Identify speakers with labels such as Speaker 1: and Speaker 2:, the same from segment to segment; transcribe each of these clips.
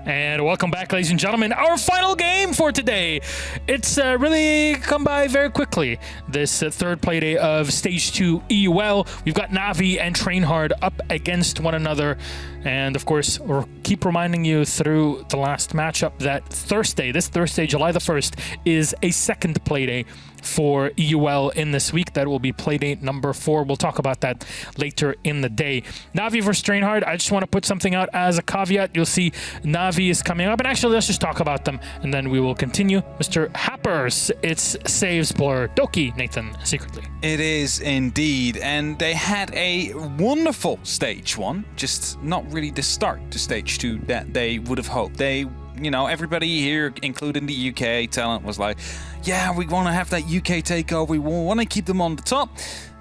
Speaker 1: And welcome back, ladies and gentlemen. Our final game for today. It's really come by very quickly. This third play day of Stage 2 EUL. We've got Navi and TrainHard up against one another. And of course, we'll keep reminding you through the last matchup that this Thursday, July the 1st, is a second play day for EUL in this week. That will be playdate number 4. We'll talk about that later in the day. Navi versus TrainHard. I just want to put something out as a caveat. You'll see Navi is coming up, and actually let's just talk about them and then we will continue. Mr. Happers, it's Saves Blur Doki, Nathan, secretly.
Speaker 2: It is indeed, and they had a wonderful stage 1, just not really the start to stage 2 that they would have hoped. Everybody here, including the UK talent, was like, yeah, we want to have that UK takeover. We want to keep them on the top.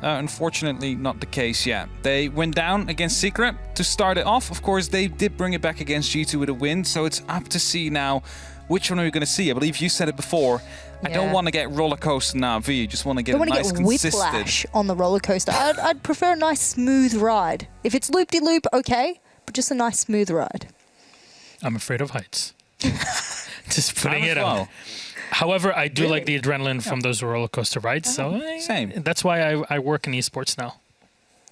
Speaker 2: Unfortunately, not the case yet. They went down against Secret to start it off. Of course, they did bring it back against G2 with a win, so it's up to see now which one are we going to see. I believe you said it before. Yeah. I don't want to get roller coaster Navi. I just want to get a nice consistent
Speaker 3: whiplash on the roller coaster. I'd prefer a nice smooth ride. If it's loop-de-loop, okay, but just a nice smooth ride.
Speaker 1: I'm afraid of heights. Just putting it out. However, I do like the adrenaline from those roller coaster rides. So
Speaker 2: same.
Speaker 1: That's why I work in esports now.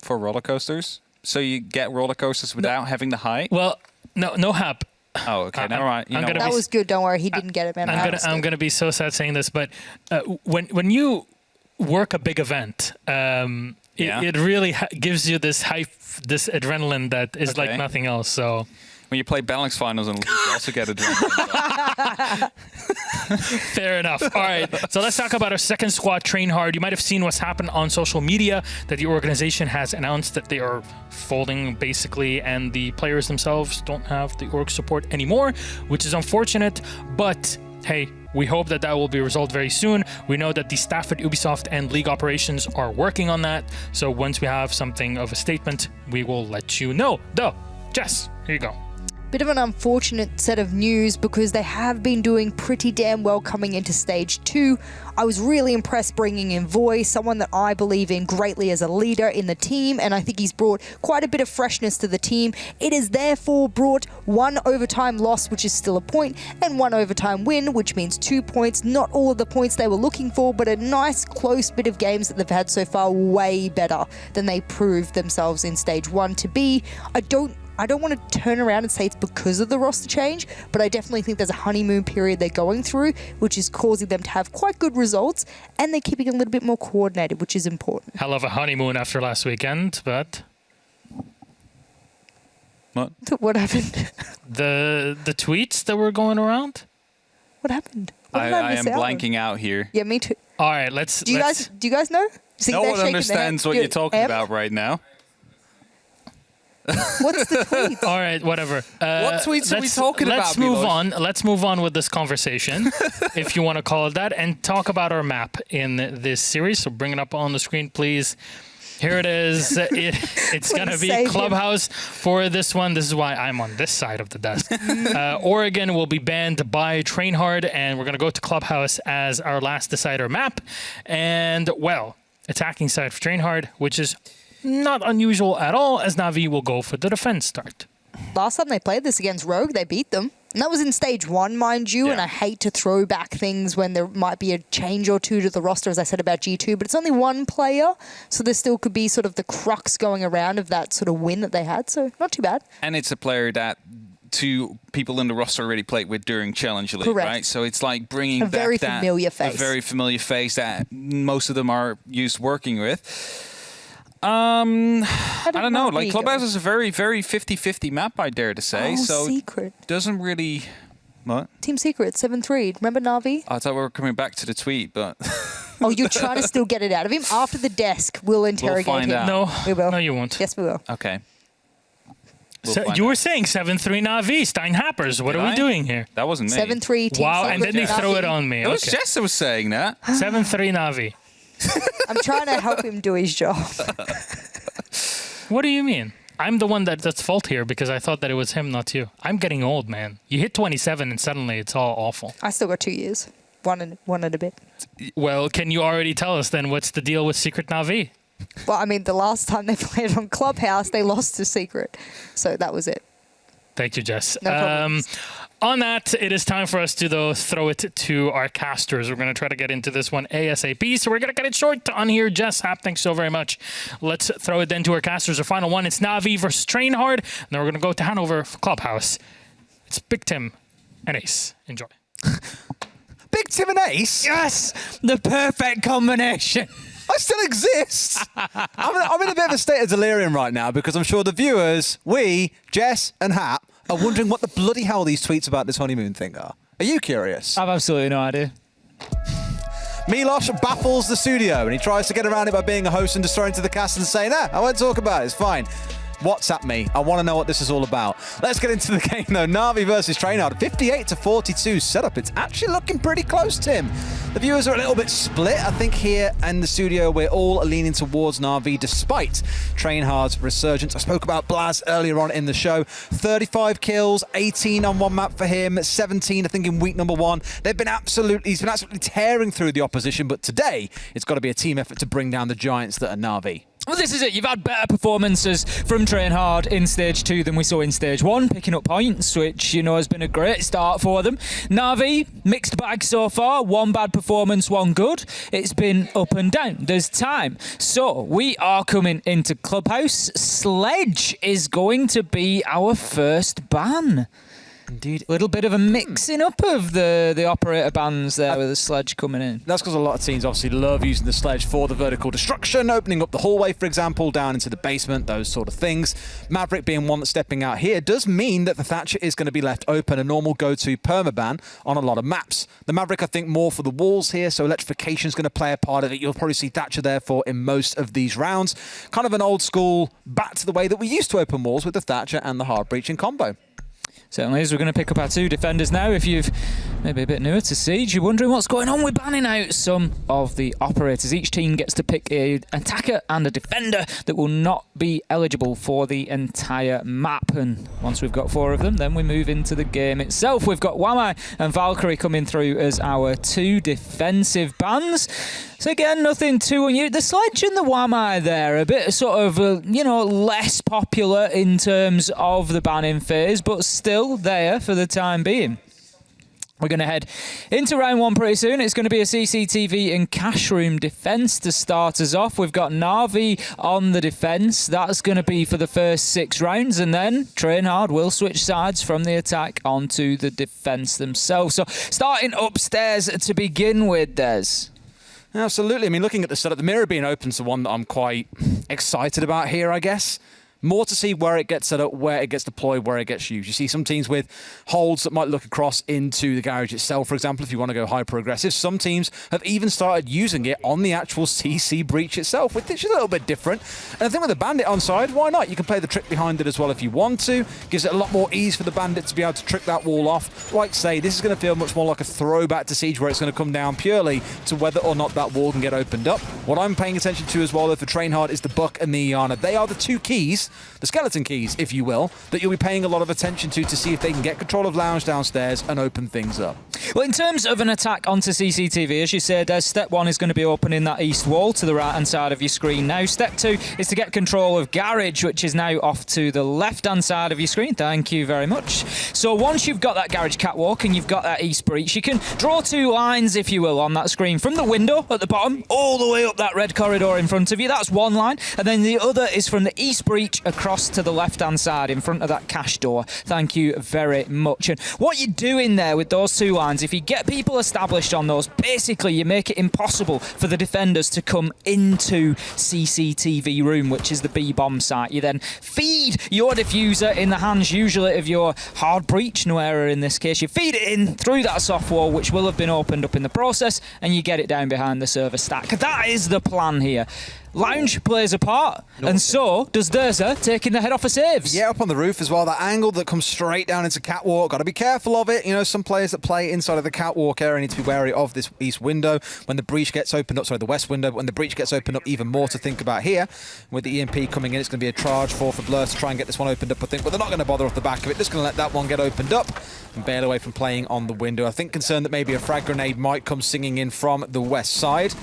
Speaker 2: For roller coasters? So you get roller coasters without having the height?
Speaker 1: Well, no hap.
Speaker 2: Oh, okay. All right.
Speaker 3: That was good. Don't worry. He didn't get it, man.
Speaker 1: I'm gonna be so sad saying this, but when you work a big event, it really gives you this hype, this adrenaline that is like nothing else. So.
Speaker 2: When you play Balance Finals and you also get adrenaline.
Speaker 1: Fair enough. All right, so let's talk about our second squad, TrainHard. You might have seen what's happened on social media, that the organization has announced that they are folding, basically, and the players themselves don't have the org support anymore, which is unfortunate, but hey, we hope that will be resolved very soon. We know that the staff at Ubisoft and League Operations are working on that, so once we have something of a statement, we will let you know. Jess, here you go.
Speaker 3: Bit of an unfortunate set of news because they have been doing pretty damn well coming into stage 2. I was really impressed bringing in Voy, someone that I believe in greatly as a leader in the team, and I think he's brought quite a bit of freshness to the team. It has therefore brought 1 overtime loss, which is still a point, and 1 overtime win, which means 2 points. Not all of the points they were looking for, but a nice close bit of games that they've had so far, way better than they proved themselves in stage 1 to be. I don't want to turn around and say it's because of the roster change, but I definitely think there's a honeymoon period they're going through, which is causing them to have quite good results, and they're keeping it a little bit more coordinated, which is important.
Speaker 1: Hell of a honeymoon after last weekend, but...
Speaker 3: What happened?
Speaker 1: The tweets that were going around?
Speaker 3: What happened?
Speaker 2: I am blanking out here.
Speaker 3: Yeah, me too.
Speaker 1: All right,
Speaker 3: Do you guys know?
Speaker 2: No one understands what you're talking about right now.
Speaker 3: What's the tweet?
Speaker 1: All right, whatever.
Speaker 2: What tweets are we talking about?
Speaker 1: Let's move on. Let's move on with this conversation, if you want to call it that, and talk about our map in this series. So bring it up on the screen, please. Here it is. It's going to be Clubhouse for this one. This is why I'm on this side of the desk. Oregon will be banned by TrainHard, and we're going to go to Clubhouse as our last decider map. And, well, attacking side for TrainHard, which is not unusual at all, as Navi will go for the defense start.
Speaker 3: Last time they played this against Rogue, they beat them. And that was in stage 1, mind you, and I hate to throw back things when there might be a change or two to the roster, as I said about G2, but it's only 1 player, so there still could be sort of the crux going around of that sort of win that they had, so not too bad.
Speaker 2: And it's a player that 2 people in the roster already played with during Challenge League, right? So it's like bringing back a very familiar face that most of them are used working with. I don't know. Like, Clubhouse is a very, very 50-50 map, I dare to say. So
Speaker 3: Secret.
Speaker 2: Doesn't really... What?
Speaker 3: Team Secret, 7-3. Remember Navi?
Speaker 2: I thought we were coming back to the tweet, but...
Speaker 3: Oh, you're trying to still get it out of him? After the desk, we'll interrogate him.
Speaker 2: Out.
Speaker 1: No,
Speaker 3: we will.
Speaker 1: No, you won't.
Speaker 3: Yes, we will.
Speaker 2: Okay.
Speaker 1: You were saying 7-3 Navi, Stein Happers. What are we doing here?
Speaker 2: That wasn't me.
Speaker 3: 7-3 Team
Speaker 1: Wow,
Speaker 3: Secret,
Speaker 1: and then they
Speaker 3: Navi.
Speaker 1: throw it on me.
Speaker 2: It was Jess that was saying that.
Speaker 1: 7-3 Navi.
Speaker 3: I'm trying to help him do his job.
Speaker 1: What do you mean? I'm the one that's fault here because I thought that it was him, not you. I'm getting old, man. You hit 27 and suddenly it's all awful.
Speaker 3: I still got 2 years. One and a bit.
Speaker 1: Well, can you already tell us then what's the deal with Secret Navi?
Speaker 3: Well, I mean, the last time they played on Clubhouse, they lost to Secret. So that was it.
Speaker 1: Thank you, Jess.
Speaker 3: No problems.
Speaker 1: On that, it is time for us to, though, throw it to our casters. We're going to try to get into this one ASAP, so we're going to cut it short on here. Jess, Hap, thanks so very much. Let's throw it then to our casters. Our final one, it's Na'Vi versus TrainHard, and then we're going to go to Hanover for Clubhouse. It's Big Tim and Ace. Enjoy.
Speaker 4: Big Tim and Ace?
Speaker 5: Yes! The perfect combination.
Speaker 4: I still exist. I'm in a bit of a state of delirium right now because I'm sure the viewers, we, Jess and Hap, are wondering what the bloody hell these tweets about this honeymoon thing are. Are you curious?
Speaker 5: I've absolutely no idea.
Speaker 4: Milos baffles the studio and he tries to get around it by being a host and just throwing to the cast and saying, I won't talk about it, it's fine. WhatsApp me. I want to know what this is all about. Let's get into the game, though. Na'Vi versus TrainHard. 58-42 setup. It's actually looking pretty close, Tim. The viewers are a little bit split. I think here in the studio, we're all leaning towards Na'Vi, despite TrainHard's resurgence. I spoke about Blaz earlier on in the show. 35 kills, 18 on one map for him, 17, I think, in week number 1. He's been absolutely tearing through the opposition, but today, it's got to be a team effort to bring down the giants that are Na'Vi.
Speaker 5: Well, this is it. You've had better performances from TrainHard in Stage 2 than we saw in Stage 1, picking up points, which, has been a great start for them. Na'Vi, mixed bag so far. One bad performance, one good. It's been up and down. There's time. So, we are coming into Clubhouse. Sledge is going to be our first ban.
Speaker 4: Indeed.
Speaker 5: A little bit of a mixing up of the operator bans there with the Sledge coming in.
Speaker 4: That's because a lot of teams obviously love using the Sledge for the vertical destruction, opening up the hallway, for example, down into the basement, those sort of things. Maverick being one that's stepping out here does mean that the Thatcher is going to be left open, a normal go-to permaban on a lot of maps. The Maverick, I think, more for the walls here, so electrification is going to play a part of it. You'll probably see Thatcher, therefore, in most of these rounds. Kind of an old school, back to the way that we used to open walls with the Thatcher and the hard breaching combo.
Speaker 5: Certainly is. We're going to pick up our two defenders now. If you've maybe a bit newer to Siege, you're wondering what's going on. We're banning out some of the operators. Each team gets to pick an attacker and a defender that will not be eligible for the entire map. And once we've got 4 of them, then we move into the game itself. We've got Wamai and Valkyrie coming through as our 2 defensive bans. So again, nothing too unusual. The Sledge and the Wamai there, a bit sort of, less popular in terms of the banning phase, but still there for the time being. We're going to head into round 1 pretty soon. It's going to be a CCTV and cash room defence to start us off. We've got Na'Vi on the defence. That's going to be for the first 6 rounds. And then TrainHard will switch sides from the attack onto the defence themselves. So starting upstairs to begin with, Des.
Speaker 4: Absolutely. I mean, looking at the setup, the mirror being open is the one that I'm quite excited about here, I guess. More to see where it gets set up, where it gets deployed, where it gets used. You see some teams with holds that might look across into the garage itself, for example, if you want to go high progressive. Some teams have even started using it on the actual CC breach itself, which is a little bit different. And I think with the bandit on side, why not? You can play the trick behind it as well if you want to. Gives it a lot more ease for the bandit to be able to trick that wall off. Like say, this is going to feel much more like a throwback to Siege, where it's going to come down purely to whether or not that wall can get opened up. What I'm paying attention to as well, though, for TrainHard is the Buck and the Iana. They are the 2 keys, the skeleton keys, if you will, that you'll be paying a lot of attention to see if they can get control of Lounge downstairs and open things up.
Speaker 5: Well, in terms of an attack onto CCTV, as you said, step 1 is going to be opening that east wall to the right-hand side of your screen now. Step 2 is to get control of Garage, which is now off to the left-hand side of your screen. Thank you very much. So once you've got that Garage catwalk and you've got that east breach, you can draw 2 lines, if you will, on that screen. From the window at the bottom, all the way up that red corridor in front of you. That's one line. And then the other is from the east breach across to the left-hand side in front of that cash door. Thank you very much. And what you're doing there with those 2 lines, if you get people established on those, basically you make it impossible for the defenders to come into CCTV room, which is the B-bomb site. You then feed your diffuser in the hands usually of your hard breach, no error in this case. You feed it in through that soft wall, which will have been opened up in the process, and you get it down behind the server stack. That is the plan here. Lounge plays a part, and so does Durza, taking the head off of saves.
Speaker 4: Yeah, up on the roof as well. That angle that comes straight down into catwalk. Got to be careful of it. Some players that play inside of the catwalk area need to be wary of this east window. When the breach gets opened up, the west window, when the breach gets opened up, even more to think about here. With the EMP coming in, it's going to be a charge for Blur to try and get this one opened up, I think. But they're not going to bother off the back of it. Just going to let that one get opened up and bail away from playing on the window. I think concerned that maybe a frag grenade might come singing in from the west side.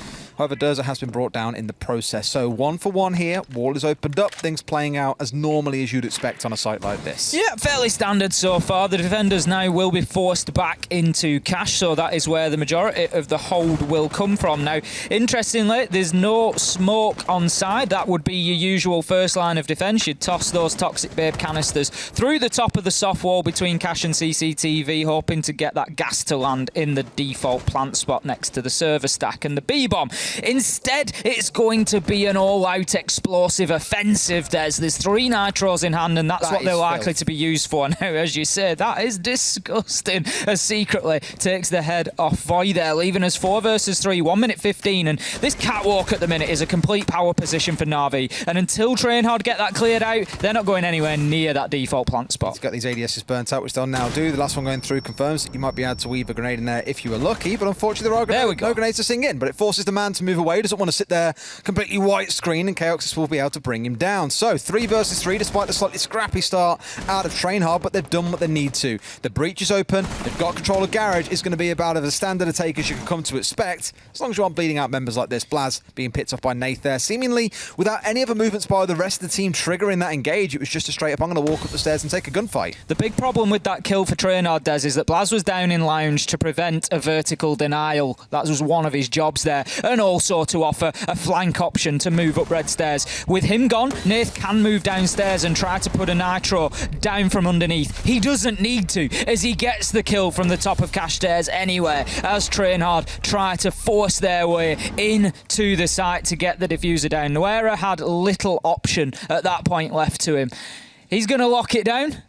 Speaker 4: However, Durza has been brought down in the process. So 1 for 1 here. Wall is opened up. Things playing out as normally as you'd expect on a site like this.
Speaker 5: Yeah, fairly standard so far. The defenders now will be forced back into cash, so that is where the majority of the hold will come from. Now, interestingly, there's no smoke on side. That would be your usual first line of defence. You'd toss those Toxic Babe canisters through the top of the soft wall between cash and CCTV, hoping to get that gas to land in the default plant spot next to the server stack and the B-bomb. Instead, it's going to be an all-out explosive offensive. There's 3 nitros in hand, and that's what they're likely to be used for. Now, as you say, that is disgusting, as secretly takes the head off Void there, leaving us 4 versus 3, 1 minute 15, and this catwalk at the minute is a complete power position for Na'Vi, and until TrainHard get that cleared out, they're not going anywhere near that default plant spot.
Speaker 4: He's got these ADSs burnt out, which they'll now do. The last one going through confirms that you might be able to weave a grenade in there if you were lucky, but unfortunately there are no grenades to sing in, but it forces the man to move away. Doesn't want to sit there completely white screen, and Chaoxis will be able to bring him down. So 3 versus 3, despite the slightly scrappy start out of TrainHard, but they've done what they need to. The breach is open, they've got control of Garage. It's going to be about as standard a take as you can come to expect, as long as you aren't bleeding out members like this. Blaz being picked off by Nath there, seemingly without any other movements by the rest of the team triggering that engage. It was just a straight up, I'm going to walk up the stairs and take a gunfight. The
Speaker 5: big problem with that kill for TrainHard, Des, is that Blaz was down in lounge to prevent a vertical denial. That was one of his jobs there, and also to offer a flank option to move up red stairs. With him gone, Nath can move downstairs and try to put a nitro down from underneath. He doesn't need to, as he gets the kill from the top of cash stairs anyway, as TrainHard try to force their way into the site to get the diffuser down. Noera had little option at that point left to him. He's going to lock it down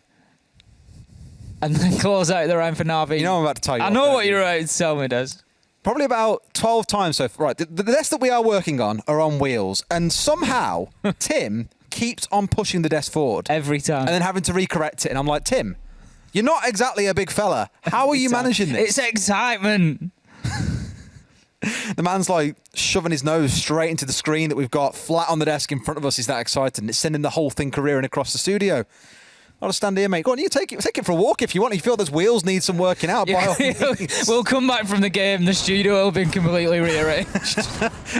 Speaker 5: and then close out the round for Na'Vi.
Speaker 4: You know I'm about to tell you.
Speaker 5: I know what you're about to tell me, Des.
Speaker 4: Probably about 12 times so far. Right, the desks that we are working on are on wheels, and somehow Tim keeps on pushing the desk forward.
Speaker 5: Every time.
Speaker 4: And then having to recorrect it, and I'm like, Tim, you're not exactly a big fella. How are you managing this?
Speaker 5: It's excitement.
Speaker 4: The man's like shoving his nose straight into the screen that we've got flat on the desk in front of us. He's that excited, and it's sending the whole thing careering across the studio. I'll stand here, mate. Go on, you take it for a walk if you want. If you feel those wheels need some working out, by all means.
Speaker 5: We'll come back from the game. The studio will have been completely rearranged.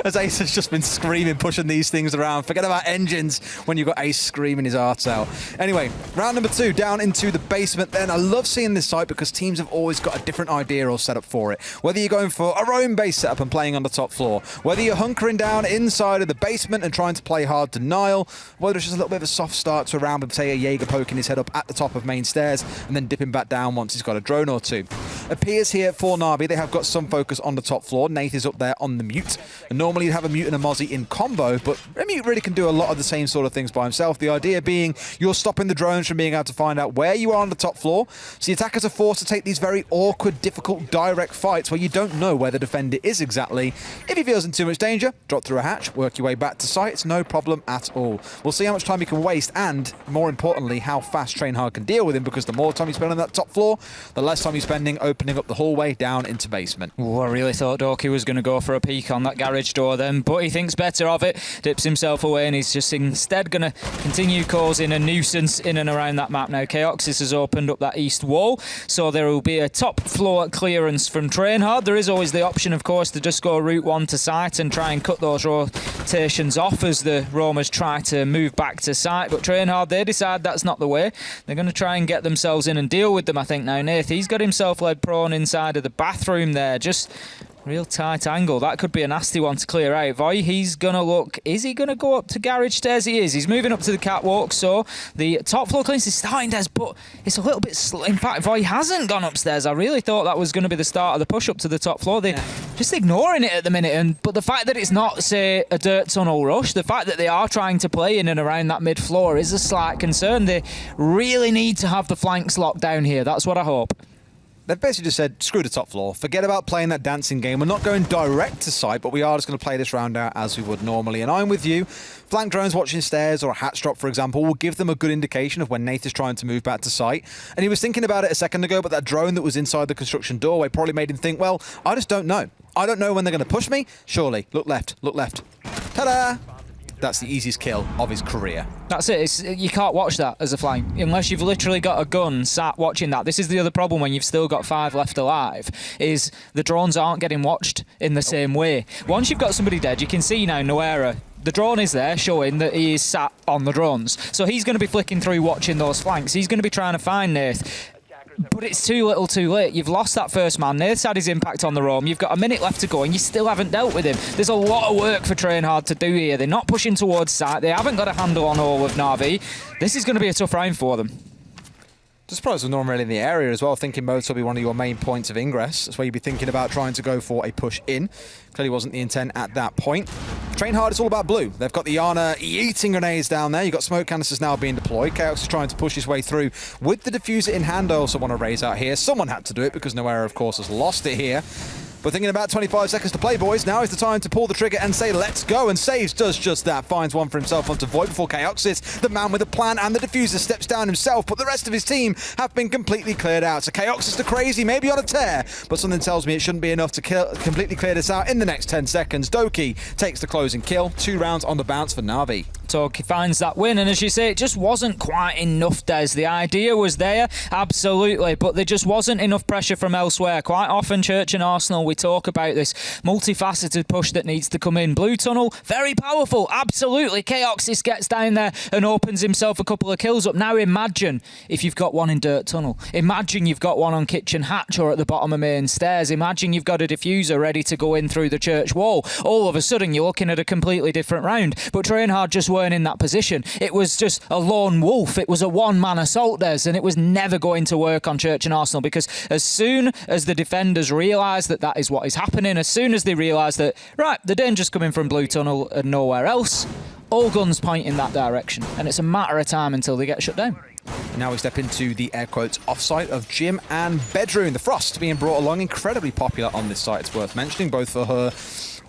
Speaker 4: As Ace has just been screaming, pushing these things around. Forget about engines when you've got Ace screaming his heart out. Anyway, round number 2, down into the basement then. I love seeing this site because teams have always got a different idea or setup for it. Whether you're going for a roam base setup and playing on the top floor, whether you're hunkering down inside of the basement and trying to play hard denial, whether it's just a little bit of a soft start to a round with, say, a Jaeger poking his head up at the top of main stairs and then dipping back down once he's got a drone or 2. Appears here for Na'Vi, they have got some focus on the top floor. Nath is up there on the mute. And normally you'd have a mute and a Mozzie in combo, but a mute really can do a lot of the same sort of things by himself. The idea being you're stopping the drones from being able to find out where you are on the top floor. So the attackers are forced to take these very awkward, difficult, direct fights where you don't know where the defender is exactly. If he feels in too much danger, drop through a hatch, work your way back to site. It's no problem at all. We'll see how much time you can waste and, more importantly, how fast TrainHard can deal with him, because the more time you spend on that top floor, the less time you're spending opening up the hallway down into basement.
Speaker 5: Ooh, I really thought Doki was going to go for a peek on that garage door then, but he thinks better of it, dips himself away, and he's just instead going to continue causing a nuisance in and around that map now. Chaoxis has opened up that east wall, so there will be a top floor clearance from TrainHard. There is always the option, of course, to just go route 1 to site and try and cut those rotations off as the roamers try to move back to site, but TrainHard, they decide that's not the way. They're going to try and get themselves in and deal with them, I think, now. Nath, he's got himself led prone inside of the bathroom there. Just real tight angle. That could be a nasty one to clear out. Voy, he's going to look... Is he going to go up to garage stairs? He is. He's moving up to the catwalk, so the top floor clearance is starting, Des, but it's a little bit... In fact, Voy hasn't gone upstairs. I really thought that was going to be the start of the push up to the top floor. They're just ignoring it at the minute, but the fact that it's not, say, a dirt tunnel rush, the fact that they are trying to play in and around that mid floor is a slight concern. They really need to have the flanks locked down here. That's what I hope.
Speaker 4: They've basically just said, screw the top floor. Forget about playing that dancing game. We're not going direct to site, but we are just going to play this round out as we would normally. And I'm with you. Flank drones watching stairs or a hatch drop, for example, will give them a good indication of when Nath is trying to move back to site. And he was thinking about it a second ago, but that drone that was inside the construction doorway probably made him think, well, I just don't know. I don't know when they're going to push me. Surely. Look left. Look left. Ta-da! that's the easiest kill of his career.
Speaker 5: That's it. You can't watch that as a flank unless you've literally got a gun sat watching that. This is the other problem when you've still got 5 left alive, is the drones aren't getting watched in the same way. Once you've got somebody dead, you can see now Noera. The drone is there showing that he is sat on the drones. So he's going to be flicking through watching those flanks. He's going to be trying to find Nath. But it's too little too late. You've lost that first man. Nath's had his impact on the roam. You've got a minute left to go and you still haven't dealt with him. There's a lot of work for TrainHard to do here. They're not pushing towards site. They haven't got a handle on all of Na'Vi. This is going to be a tough round for them.
Speaker 4: Just surprised with normally in the area as well. Thinking modes will be one of your main points of ingress. That's where you'd be thinking about trying to go for a push in. Clearly wasn't the intent at that point. TrainHard, it's all about blue. They've got the Yana eating grenades down there. You've got smoke canisters now being deployed. Chaos is trying to push his way through with the diffuser in hand. I also want to raise out here. Someone had to do it because Noera, of course, has lost it here. But thinking about 25 seconds to play, boys. Now is the time to pull the trigger and say, let's go. And Saves does just that. Finds one for himself onto Void before Chaoxis, the man with a plan, and the diffuser steps down himself. But the rest of his team have been completely cleared out. So Chaoxis the crazy, maybe on a tear. But something tells me it shouldn't be enough to completely clear this out in the next 10 seconds. Doki takes the closing kill. 2 rounds on the bounce for Na'Vi.
Speaker 5: Doki finds that win, and as you say, it just wasn't quite enough, Des. The idea was there, absolutely, but there just wasn't enough pressure from elsewhere. Quite often, Church and Arsenal, we talk about this multifaceted push that needs to come in. Blue tunnel, very powerful, absolutely. Chaoxis gets down there and opens himself a couple of kills up. Now imagine if you've got one in dirt tunnel. Imagine you've got one on kitchen hatch or at the bottom of main stairs. Imagine you've got a diffuser ready to go in through the church wall. All of a sudden, you're looking at a completely different round. But TrainHard just weren't in that position. It was just a lone wolf. It was a one-man assault, Des, and it was never going to work on Church and Arsenal, because as soon as the defenders realise that that is what is happening, as soon as they realise that, right, the danger's coming from Blue Tunnel and nowhere else, all guns point in that direction, and it's a matter of time until they get shut down.
Speaker 4: Now we step into the air quotes offsite of Gym and Bedroom. The Frost being brought along, incredibly popular on this site, it's worth mentioning, both for her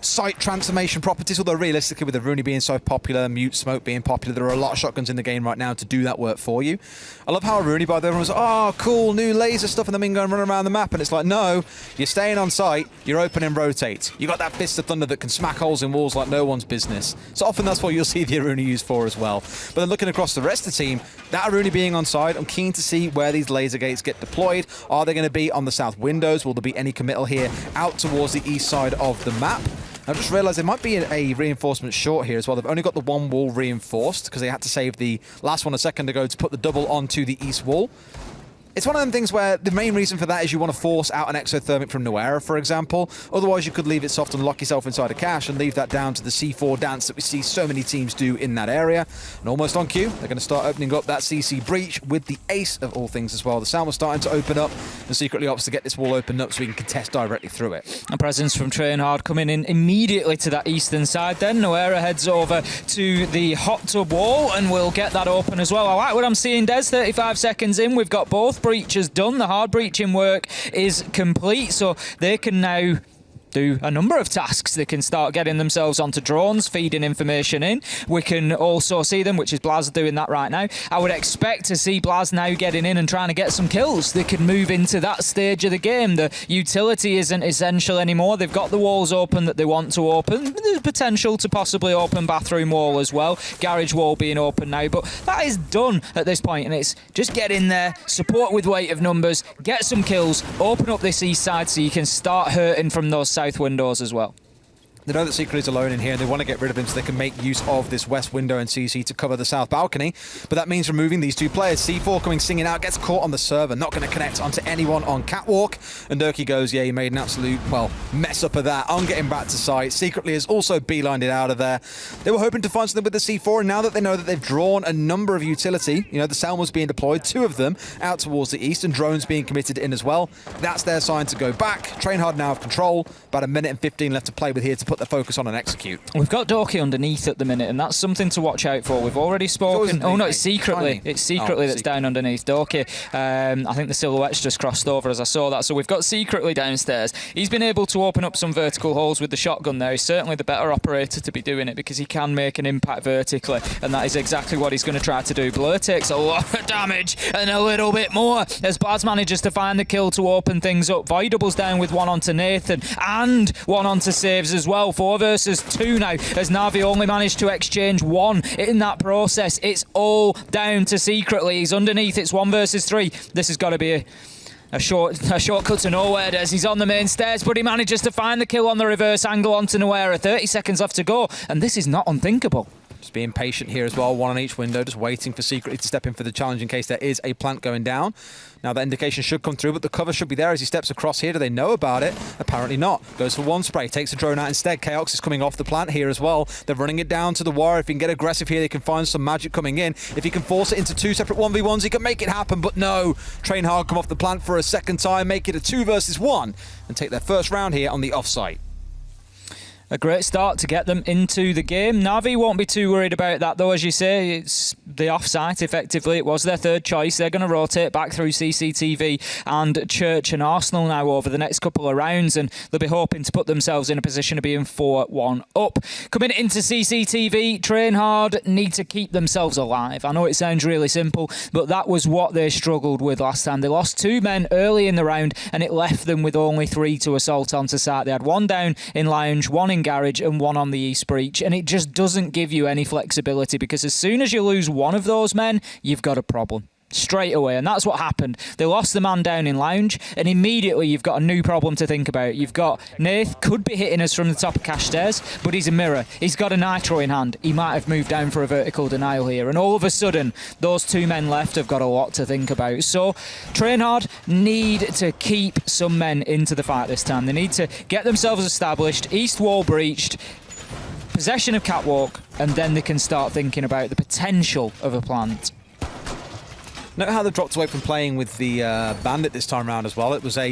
Speaker 4: site transformation properties, although realistically with the Rooney being so popular, Mute Smoke being popular, there are a lot of shotguns in the game right now to do that work for you. I love how Rooney, by the way, was, oh, cool, new laser stuff, and then we can go and run around the map, and it's like, no, you're staying on site, you're open and rotate. You got that Fist of Thunder that can smack holes in walls like no one's business. So often that's what you'll see the Rooney used for as well. But then looking across the rest of the team, that Rooney being on side, I'm keen to see where these laser gates get deployed. Are they going to be on the south windows? Will there be any committal here out towards the east side of the map? I've just realised there might be a reinforcement short here as well. They've only got the one wall reinforced because they had to save the last one a second ago to put the double onto the east wall. It's one of them things where the main reason for that is you want to force out an exothermic from Noera, for example. Otherwise, you could leave it soft and lock yourself inside a cache and leave that down to the C4 dance that we see so many teams do in that area. And almost on cue, they're going to start opening up that CC breach with the ace of all things as well. The sound was starting to open up, and secretly opts to get this wall opened up so we can contest directly through it.
Speaker 5: A presence from TrainHard coming in immediately to that eastern side then. Noera heads over to the hot tub wall and we'll get that open as well. I like what I'm seeing, Des. 35 seconds in, we've got both breaches done. The hard breaching work is complete, so they can now do a number of tasks. They can start getting themselves onto drones, feeding information in. We can also see them, which is Blaz doing that right now. I would expect to see Blaz now getting in and trying to get some kills. They can move into that stage of the game. The utility isn't essential anymore. They've got the walls open that they want to open. There's potential to possibly open bathroom wall as well. Garage wall being open now, but that is done at this point, and it's just get in there, support with weight of numbers, get some kills, open up this east side so you can start hurting from those south windows as well.
Speaker 4: They know that Secret is alone in here and they want to get rid of him so they can make use of this west window and CC to cover the south balcony. But that means removing these two players. C4 coming singing out, gets caught on the server, not going to connect onto anyone on Catwalk. And Durkee goes, yeah, he made an absolute, well, mess up of that. On getting back to site. Secretly has also beelined it out of there. They were hoping to find something with the C4, and now that they know that they've drawn a number of utility, you know, the Selma's being deployed, 2 of them out towards the east, and drones being committed in as well. That's their sign to go back. TrainHard now have control. About a minute and 15 left to play with here to put the focus on and execute.
Speaker 5: We've got Doki underneath at the minute, and that's something to watch out for. We've already spoken. Oh no, it's secretly. It's secretly that's down underneath Doki. I think the silhouette's just crossed over as I saw that. So we've got secretly downstairs. He's been able to open up some vertical holes with the shotgun there. He's certainly the better operator to be doing it because he can make an impact vertically, and that is exactly what he's going to try to do. Blur takes a lot of damage and a little bit more as Blaz manages to find the kill to open things up. Voidables down with one onto Nathan and one onto Saves as well. well. 4 versus 2 now, as Na'Vi only managed to exchange 1 in that process. It's all down to Secretly. He's underneath. It's 1 versus 3. This has got to be a shortcut to nowhere as he's on the main stairs, but he manages to find the kill on the reverse angle onto Nowhere. 30 seconds left to go, and this is not unthinkable.
Speaker 4: Just being patient here as well, 1 on each window, just waiting for Secretly to step in for the challenge in case there is a plant going down. Now that indication should come through, but the cover should be there as he steps across here. Do they know about it? Apparently not. Goes for 1 spray, takes the drone out instead. Chaos is coming off the plant here as well. They're running it down to the wire. If he can get aggressive here, they can find some magic coming in. If he can force it into 2 separate 1v1s, he can make it happen, but no. TrainHard come off the plant for a second time, make it a 2 versus 1, and take their first round here on the offsite.
Speaker 5: A great start to get them into the game. Na'Vi won't be too worried about that, though. As you say, it's the offsite, effectively. It was their third choice. They're going to rotate back through CCTV and Church and Arsenal now over the next couple of rounds, and they'll be hoping to put themselves in a position of being 4-1 up. Coming into CCTV, TrainHard need to keep themselves alive. I know it sounds really simple, but that was what they struggled with last time. They lost 2 men early in the round, and it left them with only 3 to assault onto site. They had 1 down in Lounge, 1 in Garage, and 1 on the East Breach, and it just doesn't give you any flexibility, because as soon as you lose 1 of those men, you've got a problem straight away, and that's what happened. They lost the man down in Lounge, and immediately you've got a new problem to think about. You've got Nath, could be hitting us from the top of Cash Stairs, but he's a mirror. He's got a Nitro in hand. He might have moved down for a vertical denial here, and all of a sudden, those 2 men left have got a lot to think about. So, TrainHard need to keep some men into the fight this time. They need to get themselves established, East Wall breached, possession of Catwalk, and then they can start thinking about the potential of a plant.
Speaker 4: Note how they dropped away from playing with the Bandit this time around as well. It was I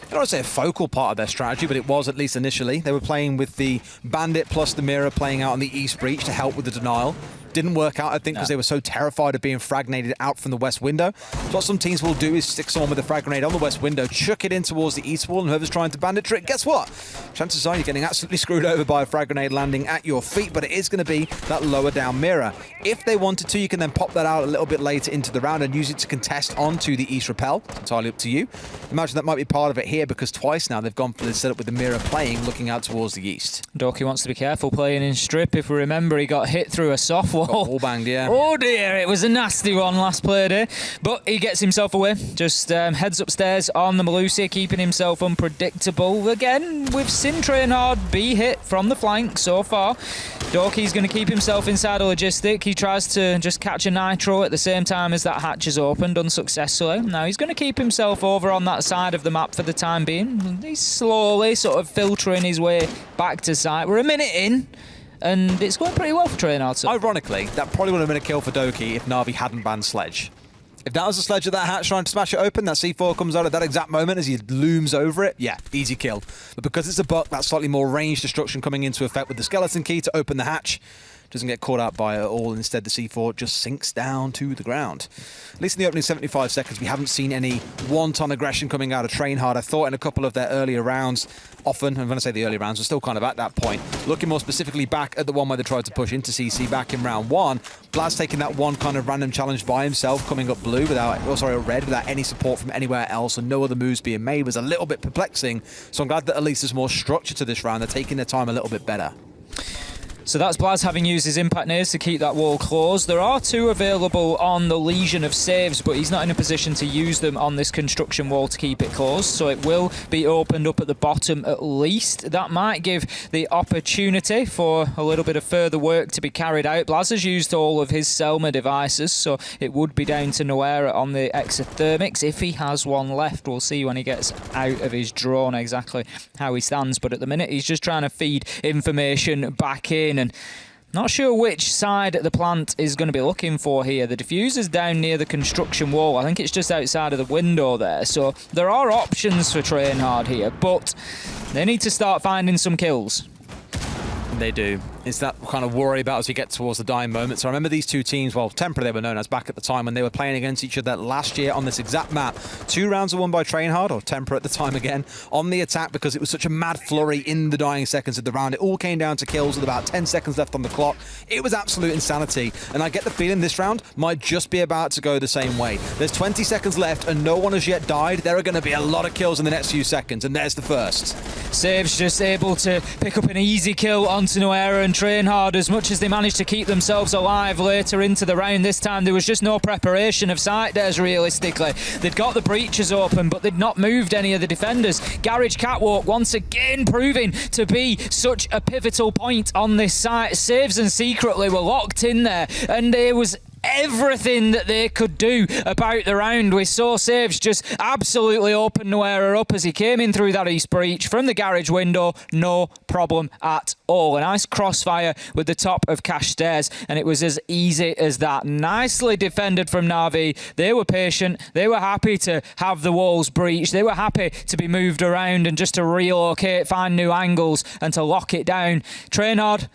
Speaker 4: don't want to say a focal part of their strategy, but it was at least initially. They were playing with the Bandit plus the Mirror playing out on the East Breach to help with the denial. Didn't work out, I think, because they were so terrified of being fragnated out from the west window. So what some teams will do is stick someone with a frag grenade on the west window, chuck it in towards the east wall, and whoever's trying to bandit trick, guess what? Chances are you're getting absolutely screwed over by a frag grenade landing at your feet, but it is going to be that lower down mirror. If they wanted to, you can then pop that out a little bit later into the round and use it to contest onto the east rappel. It's entirely up to you. Imagine that might be part of it here, because twice now they've gone for the setup with the mirror playing, looking out towards the east.
Speaker 5: Doki wants to be careful playing in strip. If we remember, he got hit through a soft wall.
Speaker 4: Got wall banged, yeah.
Speaker 5: Oh dear, it was a nasty one last Playday, but he gets himself away. Just heads upstairs on the Malusia, keeping himself unpredictable. Again, we've seen TrainHard be hit from the flank so far. Doki's going to keep himself inside a logistic. He tries to just catch a Nitro at the same time as that hatch is opened unsuccessfully. Now he's going to keep himself over on that side of the map for the time being. He's slowly sort of filtering his way back to site. We're a minute in, and it's going pretty well for TrainHard. So.
Speaker 4: Ironically, that probably would have been a kill for Doki if Na'Vi hadn't banned Sledge. If that was a Sledge at that hatch trying to smash it open, that C4 comes out at that exact moment as he looms over it, yeah, easy kill. But because it's a buck, that slightly more ranged destruction coming into effect with the skeleton key to open the hatch, doesn't get caught out by it all. Instead, the C4 just sinks down to the ground. At least in the opening 75 seconds, we haven't seen any wanton aggression coming out of TrainHard. I thought in a couple of their earlier rounds, often, and when I say the early rounds, we're still kind of at that point. Looking more specifically back at the one where they tried to push into CC back in round 1, Blaz taking that one kind of random challenge by himself, coming up blue without, or sorry, red, without any support from anywhere else, and no other moves being made, was a little bit perplexing. So I'm glad that at least there's more structure to this round. They're taking their time a little bit better.
Speaker 5: So that's Blaz having used his impact nades to keep that wall closed. There are 2 available on the Legion of Saves, but he's not in a position to use them on this construction wall to keep it closed, so it will be opened up at the bottom at least. That might give the opportunity for a little bit of further work to be carried out. Blaz has used all of his Selma devices, so it would be down to Noera on the exothermics. If he has one left, we'll see when he gets out of his drone exactly how he stands, but at the minute he's just trying to feed information back in. And not sure which side the plant is going to be looking for here. The diffuser's down near the construction wall. I think it's just outside of the window there. So there are options for TrainHard here, but they need to start finding some kills.
Speaker 4: They do. is that kind of worry about as we get towards the dying moment. So I remember these two teams, well, Tempera they were known as back at the time when they were playing against each other last year on this exact map. 2 rounds were won by TrainHard, or Tempera at the time again, on the attack because it was such a mad flurry in the dying seconds of the round. It all came down to kills with about 10 seconds left on the clock. It was absolute insanity, and I get the feeling this round might just be about to go the same way. There's 20 seconds left and no one has yet died. There are going to be a lot of kills in the next few seconds, and there's the first.
Speaker 5: Saves just able to pick up an easy kill onto Noera and TrainHard. As much as they managed to keep themselves alive later into the round, this time there was just no preparation of site dares realistically. They'd got the breaches open, but they'd not moved any of the defenders. Garage Catwalk once again proving to be such a pivotal point on this site. Saves and Secretly were locked in there, and there was everything that they could do about the round. We saw Saves just absolutely open Noera up as he came in through that east breach from the garage window. No problem at all. A nice crossfire with the top of Cash Stairs, and it was as easy as that. Nicely defended from Na'Vi. They were patient. They were happy to have the walls breached. They were happy to be moved around and just to relocate, find new angles and to lock it down. TrainHard,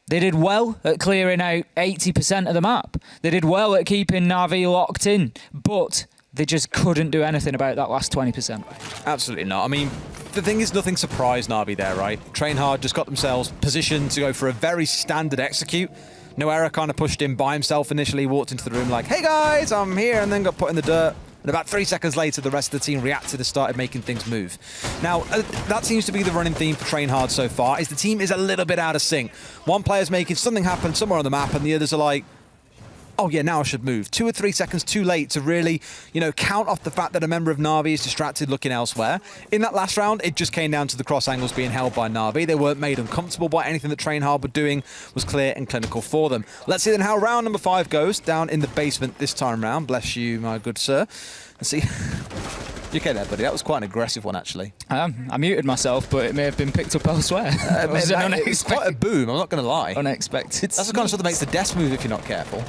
Speaker 5: they did well at clearing out 80% of the map. They did well at keeping Na'Vi locked in, but they just couldn't do anything about that last 20%.
Speaker 4: Absolutely not. I mean, the thing is, nothing surprised Na'Vi there, right? TrainHard just got themselves positioned to go for a very standard execute. Noera kind of pushed in by himself initially, walked into the room like, hey guys, I'm here, and then got put in the dirt. And about 3 seconds later, the rest of the team reacted and started making things move. Now, that seems to be the running theme for TrainHard so far, is the team is a little bit out of sync. One player's making something happen somewhere on the map, and the others are like, oh yeah, now I should move. 2 or 3 seconds too late to really, count off the fact that a member of Na'Vi is distracted looking elsewhere. In that last round, it just came down to the cross angles being held by Na'Vi. They weren't made uncomfortable by anything that TrainHard were doing, was clear and clinical for them. Let's see then how round number 5 goes, down in the basement this time round. Bless you, my good sir. Let's see. You okay there, buddy? That was quite an aggressive one, actually.
Speaker 5: I muted myself, but it may have been picked up elsewhere.
Speaker 4: It's quite a boom, I'm not going to lie.
Speaker 5: Unexpected.
Speaker 4: That's the kind of stuff that makes the desk move if you're not careful.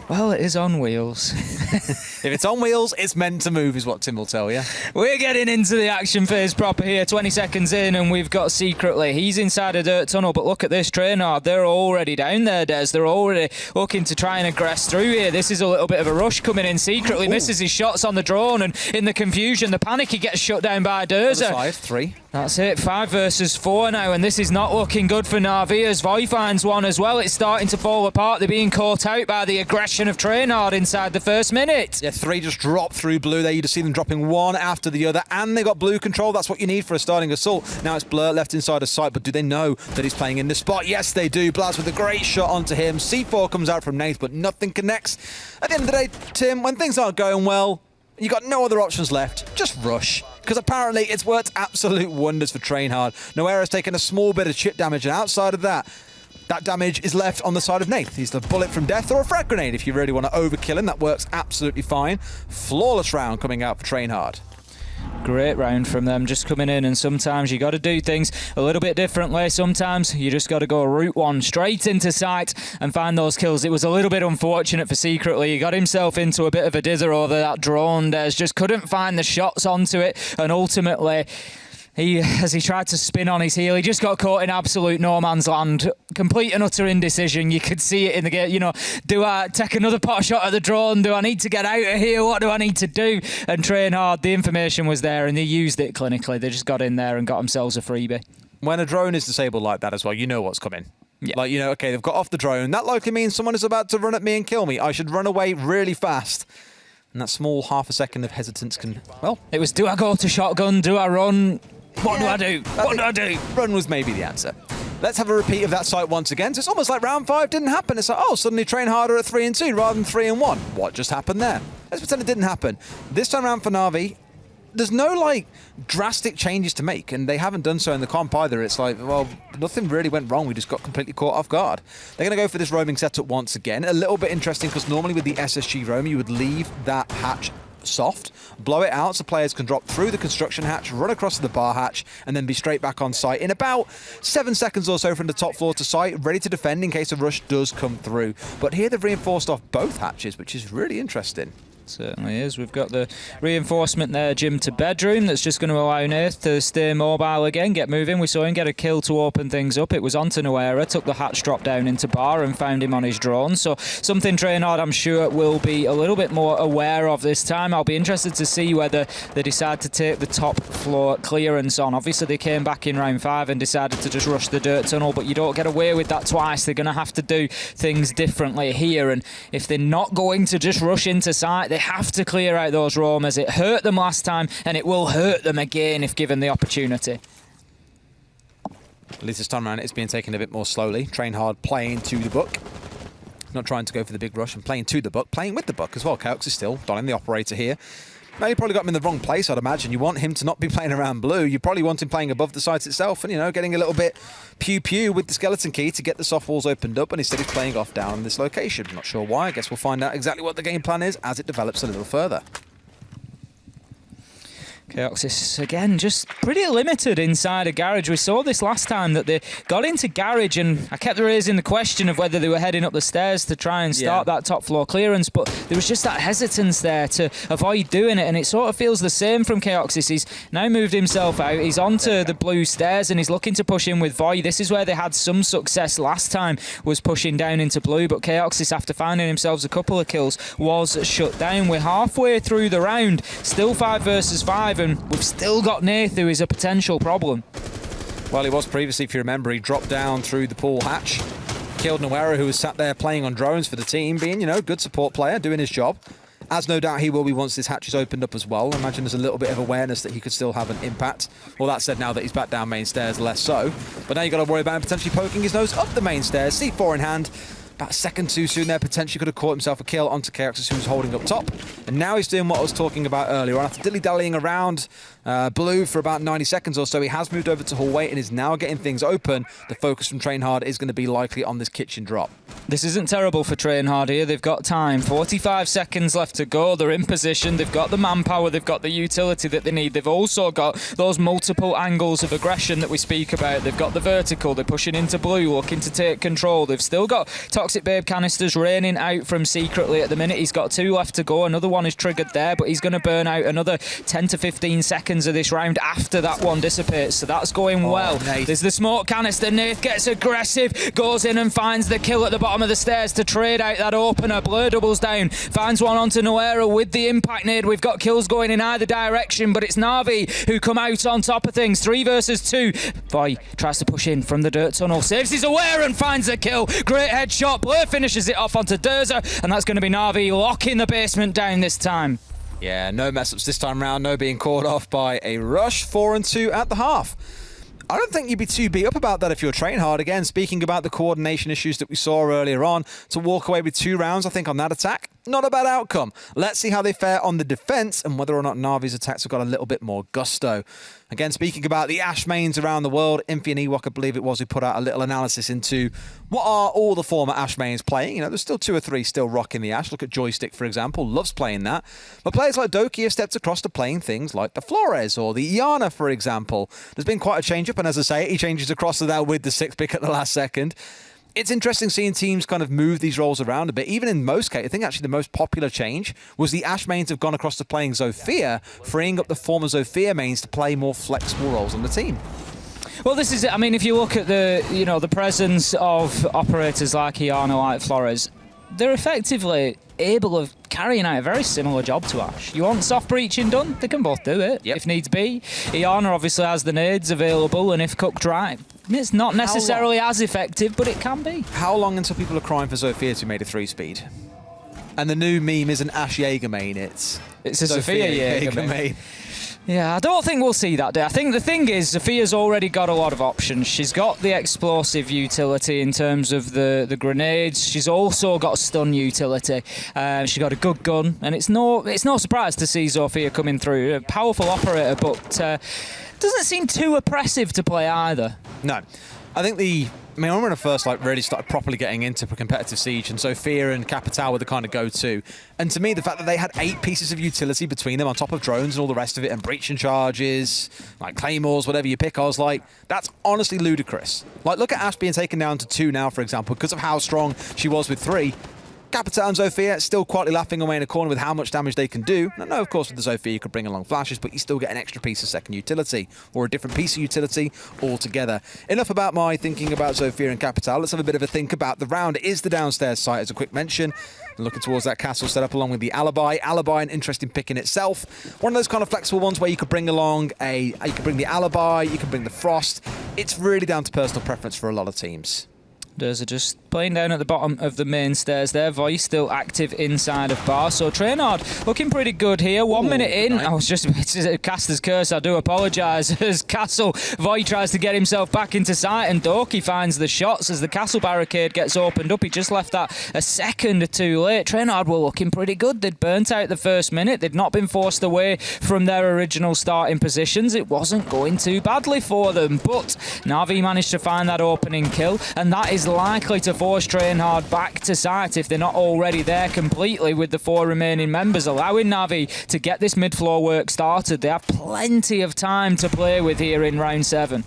Speaker 5: Well, it is on wheels.
Speaker 4: If it's on wheels, it's meant to move, is what Tim will tell you.
Speaker 5: We're getting into the action phase proper here. 20 seconds in, and we've got Secretly. He's inside a dirt tunnel, but look at this TrainHard. They're already down there, Des. They're already looking to try and aggress through here. This is a little bit of a rush coming in. Secretly misses his shots on the drone, and in the confusion, the panic, he gets shut down by Durza.
Speaker 4: Other side, 3.
Speaker 5: That's it, 5 versus 4 now, and this is not looking good for Na'Vi as Voy finds one as well. It's starting to fall apart. They're being caught out by the aggression of TrainHard inside the first minute.
Speaker 4: Yeah, 3 just dropped through blue there. You just see them dropping one after the other, and they got blue control. That's what you need for a starting assault. Now it's Blur left inside of sight, but do they know that he's playing in this spot? Yes, they do. Blaz with a great shot onto him. C4 comes out from Nath, but nothing connects. At the end of the day, Tim, when things aren't going well, you got no other options left. Just rush. Because apparently it's worked absolute wonders for TrainHard. Noera's taken a small bit of chip damage, and outside of that, that damage is left on the side of Nath. He's the bullet from death or a frag grenade if you really want to overkill him. That works absolutely fine. Flawless round coming out for TrainHard.
Speaker 5: Great round from them, just coming in, and sometimes you got to do things a little bit differently. Sometimes you just got to go route one straight into sight and find those kills. It was a little bit unfortunate for Secretly. He got himself into a bit of a dither over that drone. Just couldn't find the shots onto it, and ultimately, as he tried to spin on his heel, he just got caught in absolute no man's land. Complete and utter indecision. You could see it in the game. Do I take another pot shot at the drone? Do I need to get out of here? What do I need to do? And TrainHard, the information was there, and they used it clinically. They just got in there and got themselves a freebie.
Speaker 4: When a drone is disabled like that as well, you know what's coming.
Speaker 5: Yeah.
Speaker 4: Okay, they've got off the drone. That likely means someone is about to run at me and kill me. I should run away really fast. And that small half a second of hesitance can, well...
Speaker 5: It was, do I go to shotgun? Do I run? What do I do? What do I do?
Speaker 4: Run was maybe the answer. Let's have a repeat of that sight once again. So it's almost like round 5 didn't happen. It's like, oh, suddenly TrainHard at 3 and 2 rather than 3 and 1. What just happened there? Let's pretend it didn't happen. This time around for Na'Vi, there's no drastic changes to make, and they haven't done so in the comp either. It's like, well, nothing really went wrong. We just got completely caught off guard. They're going to go for this roaming setup once again. A little bit interesting because normally with the SSG roam, you would leave that hatch soft, blow it out so players can drop through the construction hatch, run across to the bar hatch, and then be straight back on site in about 7 seconds or so from the top floor to site, ready to defend in case a rush does come through. But here they've reinforced off both hatches, which is really interesting.
Speaker 5: Certainly is. We've got the reinforcement there, Jim to bedroom, that's just going to allow Nath to stay mobile again, get moving. We saw him get a kill to open things up. It was onto Nuera, took the hatch drop down into bar and found him on his drone. So something TrainHard, I'm sure, will be a little bit more aware of this time. I'll be interested to see whether they decide to take the top floor clearance on. Obviously, they came back in round 5 and decided to just rush the dirt tunnel, but you don't get away with that twice. They're going to have to do things differently here, and if they're not going to just rush into sight, they have to clear out those roamers. It hurt them last time, and it will hurt them again if given the opportunity.
Speaker 4: At least this time around, it's being taken a bit more slowly. TrainHard playing to the book. Not trying to go for the big rush and playing to the book, playing with the book as well. Keox is still donning the operator here. Now, you probably got him in the wrong place, I'd imagine. You want him to not be playing around blue. You probably want him playing above the site itself and, you know, getting a little bit pew-pew with the skeleton key to get the soft walls opened up, and instead he's playing off down this location. Not sure why. I guess we'll find out exactly what the game plan is as it develops a little further.
Speaker 5: Keox is, again, just pretty limited inside a garage. We saw this last time that they got into garage, and I kept raising the question of whether they were heading up the stairs to try and start that top floor clearance, but there was just that hesitance there to avoid doing it, and it sort of feels the same from Keoxis. He's now moved himself out. He's onto the blue stairs, and he's looking to push in with Void. This is where they had some success last time, was pushing down into blue, but Keoxis, after finding himself a couple of kills, was shut down. We're halfway through the round, still 5 versus 5, and we've still got Nath, who is a potential problem.
Speaker 4: Well, he was previously, if you remember. He dropped down through the pool hatch, killed Nuera, who was sat there playing on drones for the team, being, you know, good support player, doing his job. As no doubt he will be once this hatch is opened up as well. I imagine there's a little bit of awareness that he could still have an impact. Well, that said, now that he's back down main stairs, less so. But now you've got to worry about him potentially poking his nose up the main stairs. C4 in hand. About a second too soon there, potentially could have caught himself a kill onto Keox, who's holding up top. And now he's doing what I was talking about earlier on. After dilly-dallying around blue for about 90 seconds or so, he has moved over to hallway and is now getting things open. The focus from TrainHard is going to be likely on this kitchen drop.
Speaker 5: This isn't terrible for TrainHard here. They've got time. 45 seconds left to go. They're in position. They've got the manpower. They've got the utility that they need. They've also got those multiple angles of aggression that we speak about. They've got the vertical. They're pushing into blue, looking to take control. They've still got Toxic Babe canisters raining out from Secretly at the minute. He's got 2 left to go. Another one is triggered there, but he's going to burn out another 10 to 15 seconds of this round after that one dissipates. So that's going well.
Speaker 4: Nath.
Speaker 5: There's the smoke canister. Nath gets aggressive, goes in and finds the kill at the bottom of the stairs to trade out that opener. Blur doubles down, finds one onto Nuera with the impact nade. We've got kills going in either direction, but it's Na'Vi who come out on top of things. 3 versus 2. Boy tries to push in from the dirt tunnel, saves his aware and finds the kill. Great headshot. Blur finishes it off onto Durza, and that's going to be Na'Vi locking the basement down this time.
Speaker 4: Yeah, no mess-ups this time round, no being caught off by a rush. 4-2 at the half. I don't think you'd be too beat up about that if you're TrainHard. Again, speaking about the coordination issues that we saw earlier on, to walk away with 2 rounds, I think, on that attack, not a bad outcome. Let's see how they fare on the defense and whether or not Na'Vi's attacks have got a little bit more gusto. Again, speaking about the Ash mains around the world, Infi and Ewok, I believe it was, who put out a little analysis into what are all the former Ash mains playing. You know, there's still 2 or 3 still rocking the Ash. Look at Joystick, for example, loves playing that. But players like Doki have stepped across to playing things like the Flores or the Iana, for example. There's been quite a change-up, and as I say, he changes across to that with the 6th pick at the last second. It's interesting seeing teams kind of move these roles around a bit. Even in most cases, I think actually the most popular change was the Ash mains have gone across to playing Zofia, freeing up the former Zofia mains to play more flexible roles on the team.
Speaker 5: Well, this is it. I mean, if you look at the, you know, the presence of operators like Iana, like Flores, they're effectively able of carrying out a very similar job to Ash. You want soft breaching done? They can both do it, if needs be. Iana obviously has the nades available, and if cooked right, it's not necessarily as effective, but it can be.
Speaker 4: How long until people are crying for Zofia to be made a 3-speed? And the new meme isn't Ash Jaeger main, it's
Speaker 5: a Zofia Jaeger main. Yeah, I don't think we'll see that day. I think the thing is, Zophia's already got a lot of options. She's got the explosive utility in terms of the grenades. She's also got stun utility. She's got a good gun, and it's no surprise to see Zofia coming through. A powerful operator, but doesn't seem too oppressive to play either.
Speaker 4: No. I think when I first really started properly getting into competitive Siege, and Zofia and Capital were the kind of go-to. And to me, the fact that they had 8 pieces of utility between them on top of drones and all the rest of it, and breaching charges, like claymores, whatever you pick, I was like, that's honestly ludicrous. Like, look at Ash being taken down to 2 now, for example, because of how strong she was with 3. Capital and Zofia still quietly laughing away in a corner with how much damage they can do. Now, no, of course, with the Zofia you could bring along flashes, but you still get an extra piece of second utility, or a different piece of utility altogether. Enough about my thinking about Zofia and Capital. Let's have a bit of a think about the round. It is the downstairs site, as a quick mention. And looking towards that castle setup along with the Alibi. Alibi, an interesting pick in itself. One of those kind of flexible ones where you could bring along you could bring the Alibi, you can bring the Frost. It's really down to personal preference for a lot of teams.
Speaker 5: Those are just playing down at the bottom of the main stairs there. Voice still active inside of bar. So TrainHard looking pretty good here. 1 minute in. I was just a caster's curse. I do apologise. As Castle, Voy tries to get himself back into sight and Doki finds the shots as the Castle barricade gets opened up. He just left that a second too late. TrainHard were looking pretty good. They'd burnt out the first minute. They'd not been forced away from their original starting positions. It wasn't going too badly for them. But Na'Vi managed to find that opening kill, and that is likely to force TrainHard back to site if they're not already there completely, with the 4 remaining members, allowing Na'Vi to get this mid-floor work started. They have plenty of time to play with here in round 7.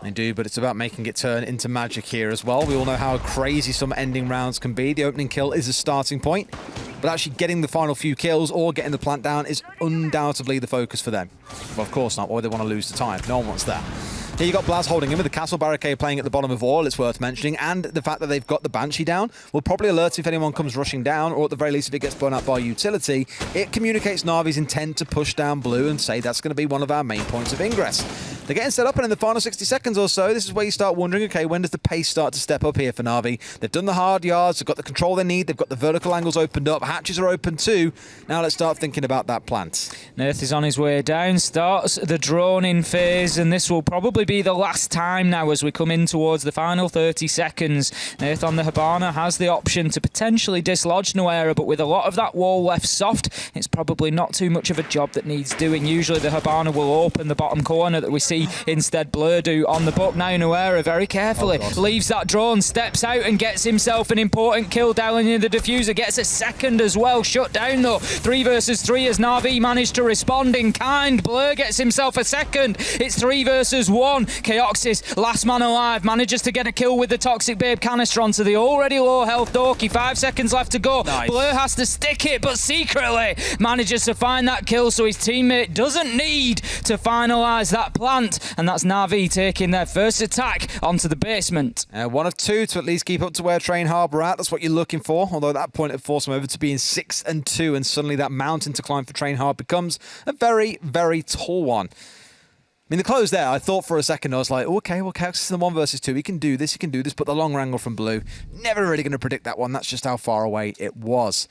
Speaker 4: They do, but it's about making it turn into magic here as well. We all know how crazy some ending rounds can be. The opening kill is a starting point, but actually getting the final few kills or getting the plant down is undoubtedly the focus for them. Well, of course not, or they want to lose the time. No one wants that. Here you got Blaz holding him with the castle barricade playing at the bottom of all, it's worth mentioning, and the fact that they've got the Banshee down will probably alert if anyone comes rushing down, or at the very least if it gets blown out by utility, it communicates Na'Vi's intent to push down blue and say that's going to be one of our main points of ingress. They're getting set up, and in the final 60 seconds or so, this is where you start wondering, okay, when does the pace start to step up here for Na'Vi? They've done the hard yards, they've got the control they need, they've got the vertical angles opened up, hatches are open too. Now let's start thinking about that plant.
Speaker 5: Nath is on his way down, starts the drone-in phase, and this will probably be the last time now as we come in towards the final 30 seconds. Nath on the Hibana has the option to potentially dislodge Nuera, but with a lot of that wall left soft, it's probably not too much of a job that needs doing. Usually the Hibana will open the bottom corner that we see instead Blur do on the book. Now Nuera very carefully leaves that drone, steps out and gets himself an important kill down in the diffuser, gets a second as well. Shut down though. 3 versus 3 as Na'Vi managed to respond in kind. Blur gets himself a second. It's 3 versus 1. Chaoxis, last man alive, manages to get a kill with the Toxic Babe canister onto the already low health Doki. 5 seconds left to go. Nice. Blur has to stick it, but secretly manages to find that kill, so his teammate doesn't need to finalise that plant, and that's Na'Vi taking their first attack onto the basement.
Speaker 4: One of 2 to at least keep up to where TrainHard were at. That's what you're looking for, although at that point it forced them over to being 6 and 2, and suddenly that mountain to climb for TrainHard becomes a very, very tall one. I mean, the close there, I thought for a second, I was like, okay, well, Cax is in the 1 versus 2. He can do this, but the long wrangle from Blue, never really going to predict that one. That's just how far away it was.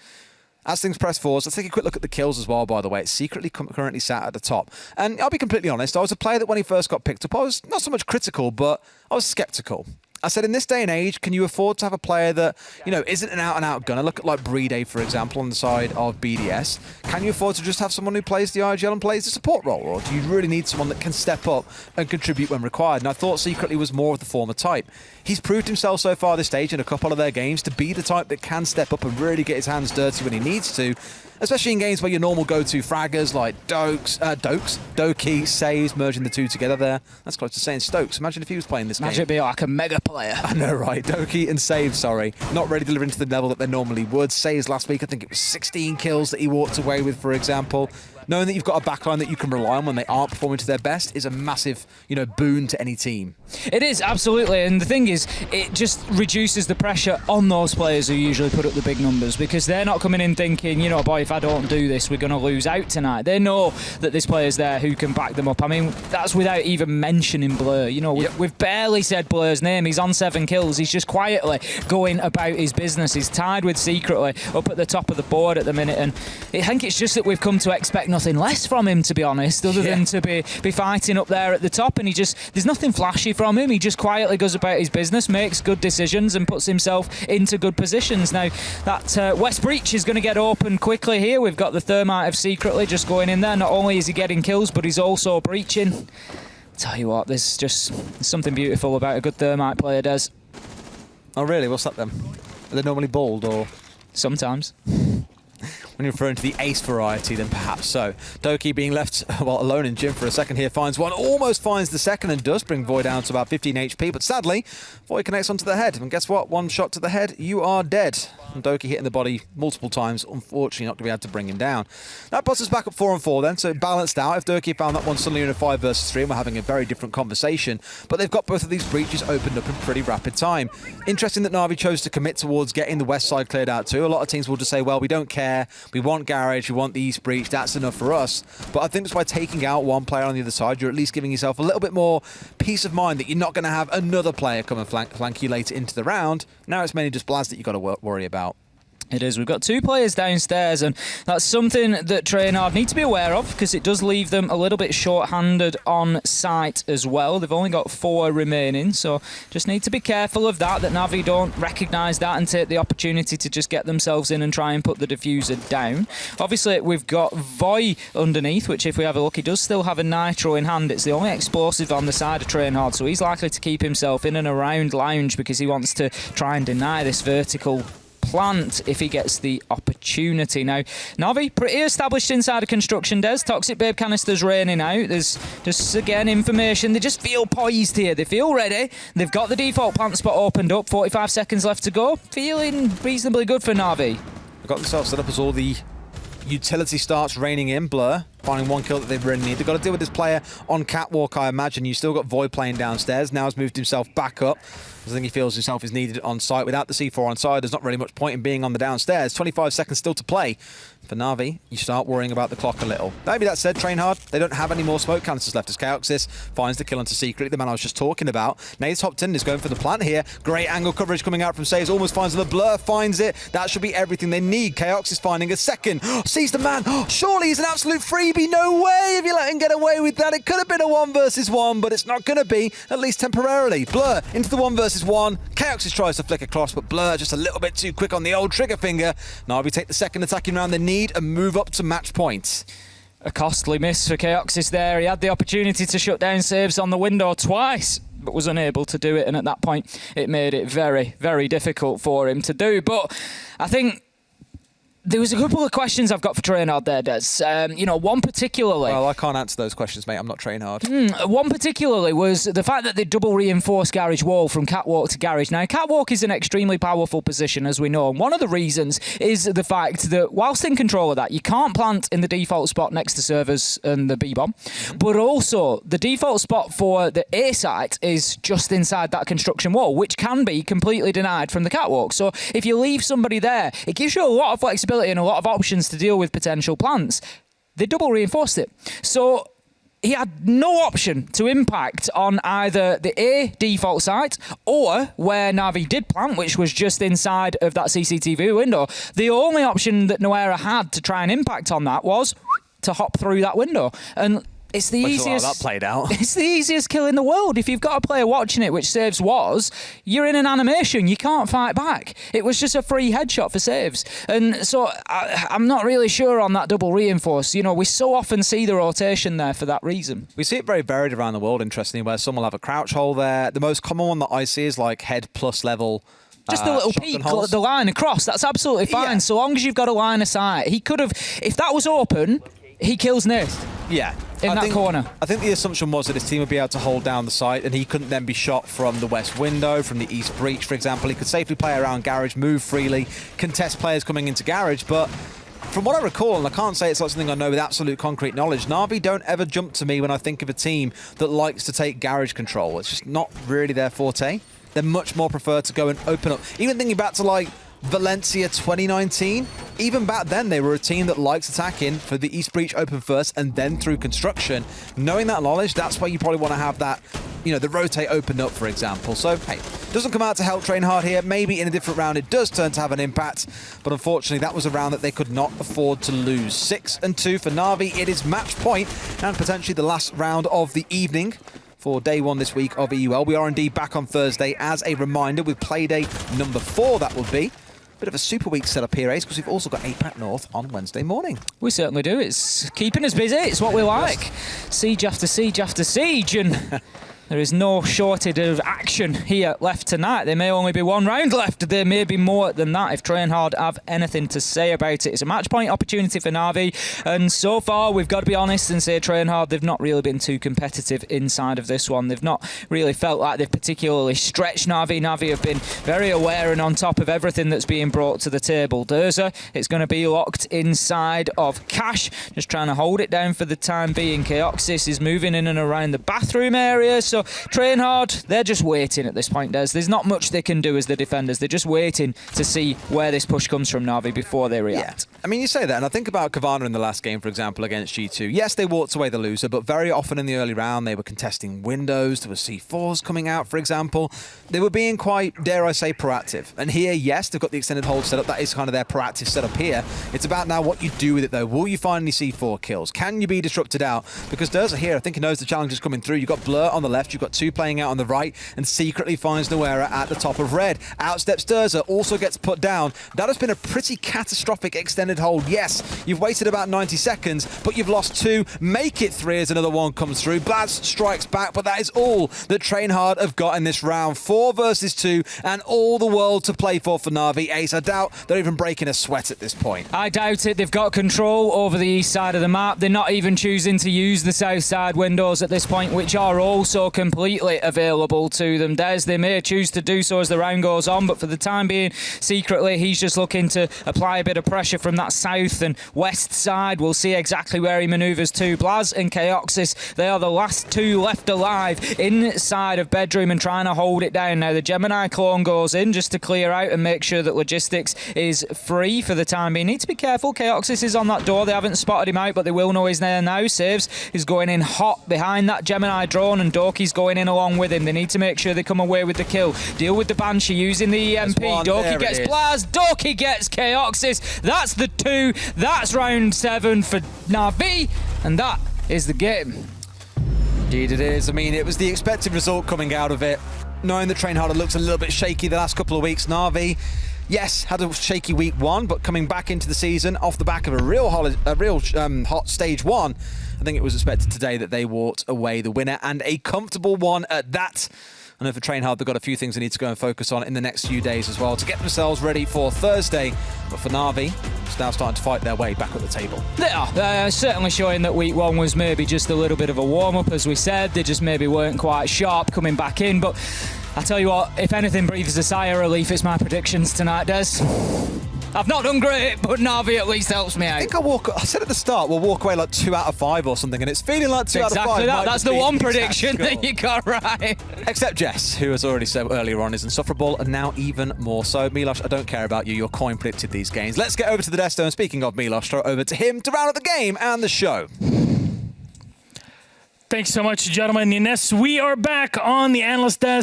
Speaker 4: As things press forward, let's take a quick look at the kills as well, by the way. It's secretly currently sat at the top. And I'll be completely honest, I was a player that when he first got picked up, I was not so much critical, but I was skeptical. I said, in this day and age, can you afford to have a player that, you know, isn't an out-and-out gunner? Look at like Playday, for example, on the side of BDS. Can you afford to just have someone who plays the IGL and plays the support role? Or do you really need someone that can step up and contribute when required? And I thought secretly was more of the former type. He's proved himself so far this stage in a couple of their games to be the type that can step up and really get his hands dirty when he needs to, especially in games where your normal go-to fraggers like Doki, Saves, merging the 2 together there. That's close to saying Stokes. Imagine if he was playing this game.
Speaker 5: Imagine be like a mega player.
Speaker 4: I know, right? Doki and Saves, sorry. Not really delivering to the level that they normally would. Saves last week, I think it was 16 kills that he walked away with, for example. Knowing that you've got a backline that you can rely on when they aren't performing to their best is a massive, you know, boon to any team.
Speaker 5: It is, absolutely. And the thing is, it just reduces the pressure on those players who usually put up the big numbers, because they're not coming in thinking, you know, boy, if I don't do this, we're going to lose out tonight. They know that this player's there who can back them up. I mean, that's without even mentioning Blur. You know, we've barely said Blur's name. He's on 7 kills. He's just quietly going about his business. He's tied with Secretly up at the top of the board at the minute. And I think it's just that we've come to expect nothing less from him, to be honest, other than to be fighting up there at the top. And there's nothing flashy from him. He just quietly goes about his business, makes good decisions and puts himself into good positions. Now that West Breach is going to get open quickly here. We've got the Thermite of Secretly just going in there. Not only is he getting kills, but he's also breaching. Tell you what, there's something beautiful about a good Thermite player, Des.
Speaker 4: Oh really? What's that then? Are they normally bald or?
Speaker 5: Sometimes.
Speaker 4: When you're referring to the ace variety, then perhaps so. Doki being left alone in gym for a second here, finds one, almost finds the second, and does bring Void down to about 15 HP. But sadly, Void connects onto the head. And guess what? One shot to the head, you are dead. And Doki hitting the body multiple times, unfortunately not going to be able to bring him down. That puts us back up 4-4 then, so balanced out. If Doki found that one suddenly in a 5 versus 3, and we're having a very different conversation. But they've got both of these breaches opened up in pretty rapid time. Interesting that Na'Vi chose to commit towards getting the west side cleared out too. A lot of teams will just say, well, we don't care. We want Garage, we want the east breach, that's enough for us. But I think just by taking out one player on the other side, you're at least giving yourself a little bit more peace of mind that you're not going to have another player come and flank you later into the round. Now it's mainly just Blaz that you've got to worry about.
Speaker 5: It is. We've got 2 players downstairs, and that's something that TrainHard need to be aware of, because it does leave them a little bit short-handed on site as well. They've only got 4 remaining, so just need to be careful of that Na'Vi don't recognise that and take the opportunity to just get themselves in and try and put the diffuser down. Obviously, we've got Voy underneath, which if we have a look, he does still have a nitro in hand. It's the only explosive on the side of TrainHard, so he's likely to keep himself in and around Lounge because he wants to try and deny this vertical plant if he gets the opportunity. Now, Na'Vi pretty established inside of construction, Des. Toxic Babe canisters raining out. There's just, again, information. They just feel poised here. They feel ready. They've got the default plant spot opened up. 45 seconds left to go. Feeling reasonably good for Na'Vi.
Speaker 4: They've got themselves set up as all the utility starts raining in. Blur finding one kill that they really need. They've got to deal with this player on Catwalk, I imagine. You still got Void playing downstairs. Now has moved himself back up. I think he feels himself is needed on site. Without the C4 on side, there's not really much point in being on the downstairs. 25 seconds still to play. For Na'Vi, you start worrying about the clock a little. Maybe that said, TrainHard, they don't have any more smoke canisters left as Chaoxys finds the kill onto Secret, the man I was just talking about. Nate's hopped in, is going for the plant here. Great angle coverage coming out from Saves, almost finds the Blur, finds it. That should be everything they need. Chaoxys finding a second. Sees the man. Surely he's an absolute freebie. No way if you let him get away with that. It could have been a 1 versus 1, but it's not going to be, at least temporarily. Blur into the 1 versus 1. Chaoxys tries to flick across, but Blur just a little bit too quick on the old trigger finger. Na'Vi take the second attacking round they need and move up to match point.
Speaker 5: A costly miss for Chaoxys there. He had the opportunity to shut down Saves on the window twice, but was unable to do it, and at that point it made it very, very difficult for him to do. But I think there was a couple of questions I've got for TrainHard there, Des. You know, one particularly...
Speaker 4: Well, I can't answer those questions, mate. I'm not TrainHard.
Speaker 5: One particularly was the fact that they double reinforced Garage Wall from Catwalk to Garage. Now, Catwalk is an extremely powerful position, as we know. And one of the reasons is the fact that whilst in control of that, you can't plant in the default spot next to servers and the B-bomb. But also, the default spot for the A site is just inside that construction wall, which can be completely denied from the Catwalk. So if you leave somebody there, it gives you a lot of flexibility and a lot of options to deal with potential plants. They double reinforced it. So he had no option to impact on either the A default site or where Na'Vi did plant, which was just inside of that CCTV window. The only option that Noera had to try and impact on that was to hop through that window. And it's the easiest.
Speaker 4: That played out.
Speaker 5: It's the easiest kill in the world. If you've got a player watching it, which Saves was, you're in an animation. You can't fight back. It was just a free headshot for Saves. And so I'm not really sure on that double reinforce. You know, we so often see the rotation there for that reason.
Speaker 4: We see it very varied around the world, interestingly, where some will have a crouch hole there. The most common one that I see is like head plus level.
Speaker 5: Just a little peek, the line across. That's absolutely fine. Yeah. So long as you've got a line of sight. He could have, if that was open, he kills Nith.
Speaker 4: Yeah.
Speaker 5: In that corner.
Speaker 4: I think the assumption was that his team would be able to hold down the site and he couldn't then be shot from the west window, from the east breach, for example. He could safely play around Garage, move freely, contest players coming into Garage, but from what I recall, and I can't say it's not something I know with absolute concrete knowledge, Na'Vi don't ever jump to me when I think of a team that likes to take Garage control. It's just not really their forte. They're much more prefer to go and open up. Even thinking back to like Valencia 2019, even back then they were a team that likes attacking for the East Breach open first and then through construction. Knowing that knowledge, that's why you probably want to have that, you know, the rotate opened up, for example. So, hey, doesn't come out to help TrainHard here. Maybe in a different round it does turn to have an impact, but unfortunately that was a round that they could not afford to lose. 6-2 for Na'Vi. It is match point and potentially the last round of the evening for day one this week of EUL. We are indeed back on Thursday as a reminder with Playday number 4, that will be. Bit of a super week set up here, Ace, because we've also got APAC North on Wednesday morning.
Speaker 5: We certainly do. It's keeping us busy. It's what we like. Yes. Siege after siege after siege. And There is no shortage of action here left tonight. There may only be one round left. There may be more than that if TrainHard have anything to say about it. It's a match point opportunity for Na'Vi, and so far we've got to be honest and say TrainHard, they've not really been too competitive inside of this one. They've not really felt like they've particularly stretched Na'Vi. Na'Vi have been very aware and on top of everything that's being brought to the table. Durza, it's going to be locked inside of Cash, just trying to hold it down for the time being. Keoxys is moving in and around the bathroom area, so TrainHard, they're just waiting at this point, Des. There's not much they can do as the defenders. They're just waiting to see where this push comes from Na'Vi before they react.
Speaker 4: Yeah. I mean, you say that, and I think about Kavana in the last game, for example, against G2. Yes, they walked away the loser, but very often in the early round, they were contesting windows. There were C4s coming out, for example. They were being quite, dare I say, proactive. And here, yes, they've got the extended hold setup. That is kind of their proactive setup here. It's about now what you do with it, though. Will you find any C4 kills? Can you be disrupted out? Because Durza here, I think he knows the challenge is coming through. You've got Blur on the left, you've got two playing out on the right, and secretly finds Nuera at the top of red. Outsteps Durza, also gets put down. That has been a pretty catastrophic extended hold. Yes, you've waited about 90 seconds, but you've lost two. Make it three as another one comes through. Blaz strikes back, but that is all that TrainHard have got in this round. 4 versus 2, and all the world to play for Na'Vi. Ace, I doubt they're even breaking a sweat at this point.
Speaker 5: I doubt it. They've got control over the east side of the map. They're not even choosing to use the south side windows at this point, which are also completely available to them. Des, they may choose to do so as the round goes on, but for the time being, secretly, he's just looking to apply a bit of pressure from that south and west side. We'll see exactly where he manoeuvres to. Blaz and Keoxys, they are the last two left alive inside of bedroom and trying to hold it down. Now, the Gemini clone goes in just to clear out and make sure that logistics is free for the time being. Need to be careful. Keoxys is on that door. They haven't spotted him out, but they will know he's there now. Saves is going in hot behind that Gemini drone, and Doki's going in along with him. They need to make sure they come away with the kill. Deal with the Banshee using the EMP. Doki gets Blaz. Doki gets Keoxys. That's the 2. That's round 7 for Na'Vi, and that is the game.
Speaker 4: Indeed it is. I mean, it was the expected result coming out of it. Knowing that TrainHard looks a little bit shaky the last couple of weeks, Na'Vi, yes, had a shaky week 1, but coming back into the season off the back of a real hot stage 1, I think it was expected today that they walked away the winner, and a comfortable one at that. I know for TrainHard, they've got a few things they need to go and focus on in the next few days as well to get themselves ready for Thursday. But for Na'Vi, it's now starting to fight their way back at the table.
Speaker 5: They are certainly showing that week 1 was maybe just a little bit of a warm-up, as we said. They just maybe weren't quite sharp coming back in. But I tell you what, if anything breathes a sigh of relief, it's my predictions tonight, Des. I've not done great, but Na'Vi at least helps me out.
Speaker 4: I said at the start, we'll walk away like 2 out of 5 or something, and it's feeling like 2 out of 5.
Speaker 5: Exactly that. That's the one prediction that you got right.
Speaker 4: Except Jess, who has already said earlier on is insufferable, and now even more so. Milosh, I don't care about you. Your coin predicted these games. Let's get over to the Desto, and speaking of Milosh, throw it over to him to round up the game and the show.
Speaker 1: Thanks so much, gentlemen. Yes, we are back on the analyst desk.